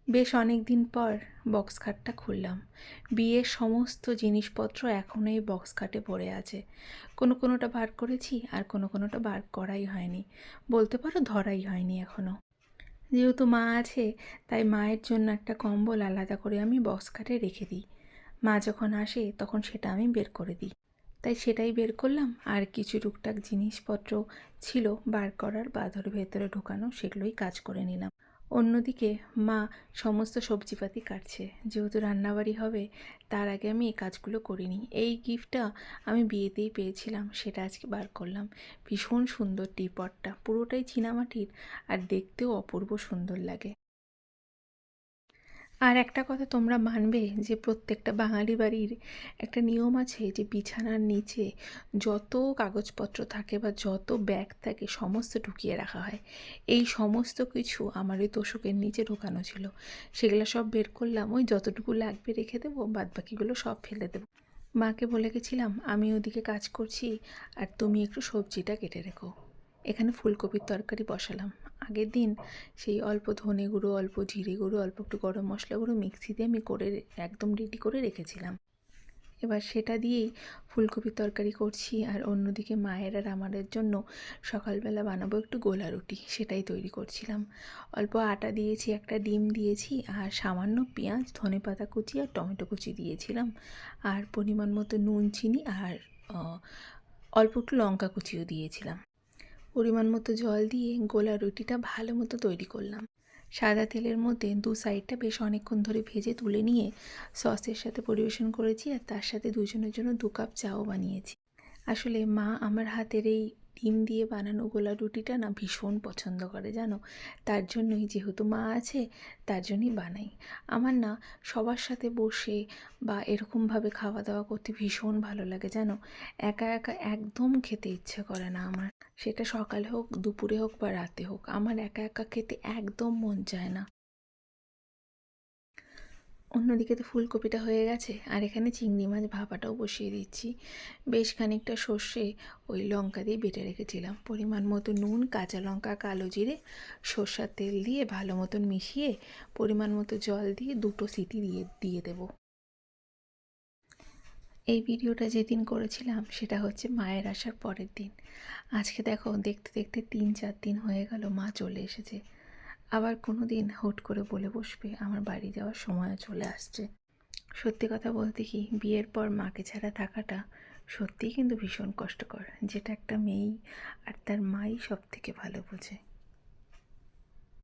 বেশ অনেক দিন পর বক্স খাটটা খুললাম। বিয়ের সমস্ত জিনিসপত্র এখনও এই বক্স খাটে পড়ে আছে। কোনোটা বার করেছি আর কোনোটা বার করাই হয়নি, বলতে পারো ধরাই হয়নি এখনও। যেহেতু মা আছে, তাই মায়ের জন্য একটা কম্বল আলাদা করে আমি বক্স খাটে রেখে দিই। মা যখন আসে তখন সেটা আমি বের করে দিই। তাই সেটাই বের করলাম, আর কিছু টুকটাক জিনিসপত্র ছিল বার করার বা ধরে ভেতরে ঢোকানো, সেগুলোই কাজ করে নিলাম। অন্যদিকে মা সমস্ত সবজিপাতি কাটছে। যেহেতু রান্নাবাড়ি হবে, তার আগে আমি এই কাজগুলো করিনি। এই গিফটটা আমি বিয়েতেই পেয়েছিলাম, সেটা আজকে বার করলাম। ভীষণ সুন্দর টিপটটা, পুরোটাই চীনামাটির, আর দেখতেও অপূর্ব সুন্দর লাগে। আর একটা কথা তোমরা মানবে যে প্রত্যেকটা বাঙালি বাড়ির একটা নিয়ম আছে যে বিছানার নিচে যত কাগজপত্র থাকে বা যত ব্যাগ থাকে সমস্ত ঢুকিয়ে রাখা হয়। এই সমস্ত কিছু আমার ওই তোশকের নিচে ঢোকানো ছিল। সেগুলো সব বের করলাম, ওই যতটুকু লাগবে রেখে দেবো, বাদবাকিগুলো সব ফেলে দেবো। মাকে বলে গেছিলাম আমি ওদিকে কাজ করছি, আর তুমি একটু সবজিটা কেটে রেখো। এখানে ফুলকপির তরকারি বসালাম। আগের দিন সেই অল্প ধনে গুঁড়ো, অল্প জিরে গুঁড়ো, অল্প একটু গরম মশলা গুঁড়ো মিক্সিতে আমি করে একদম রেডি করে রেখেছিলাম। এবার সেটা দিয়েই ফুলকপির তরকারি করছি, আর অন্যদিকে মায়ের আর আমাদের জন্য সকালবেলা বানাবো একটু গোলা রুটি, সেটাই তৈরি করছিলাম। অল্প আটা দিয়েছি, একটা ডিম দিয়েছি, আর সামান্য পেঁয়াজ, ধনেপাতা কুচি আর টমেটো কুচি দিয়েছিলাম, আর পরিমাণ মতো নুন, চিনি আর অল্প একটু লঙ্কা কুচিও দিয়েছিলাম। পরিমাণ মতো জল দিয়ে গোলা রুটিটা ভালো মতো তৈরি করলাম। সাদা তেলের মধ্যে দু সাইডটা বেশ অনেকক্ষণ ধরে ভেজে তুলে নিয়ে সসের সাথে পরিবেশন করেছি, আর তার সাথে দুজনের জন্য 2 কাপ চাও বানিয়েছি। আসলে মা আমার হাতের এই ডিম দিয়ে বানানো গোলা রুটিটা না ভীষণ পছন্দ করে, জানো। তার জন্যই, যেহেতু মা আছে, তার জন্যই বানাই। আমার না সবার সাথে বসে বা এরকমভাবে খাওয়া দাওয়া করতে ভীষণ ভালো লাগে, জানো। একা একা একদম খেতে ইচ্ছে করে না আমার। সেটা সকালে হোক, দুপুরে হোক বা রাতে হোক, আমার একা একা খেতে একদম মন চায় না। অন্যদিকে তো ফুলকপিটা হয়ে গেছে, আর এখানে চিংড়ি মাছ ভাপাটাও বসিয়ে দিচ্ছি। বেশ খানিকটা সর্ষে ওই লঙ্কা দিয়ে বেটে রেখেছিলাম, পরিমাণ মতো নুন, কাঁচা লঙ্কা, কালো জিরে, সর্ষার তেল দিয়ে ভালো মতন মিশিয়ে পরিমাণ মতো জল দিয়ে 2টো সিটি দিয়ে দিয়ে দেবো। এই ভিডিওটা যেদিন করেছিলাম সেটা হচ্ছে মায়ের আসার পরের দিন। আজকে দেখো, দেখতে দেখতে 3-4 দিন হয়ে গেল মা চলে এসেছে। আবার কোনো দিন হুট করে বলে বসবে আমার বাড়ি যাওয়ার সময় চলে আসছে। সত্যি কথা বলতে কি, বিয়ের পর মাকে ছাড়া থাকাটা সত্যিই কিন্তু ভীষণ কষ্টকর, যেটা একটা মেয়েই আর তার মাই সব থেকে ভালো বোঝে।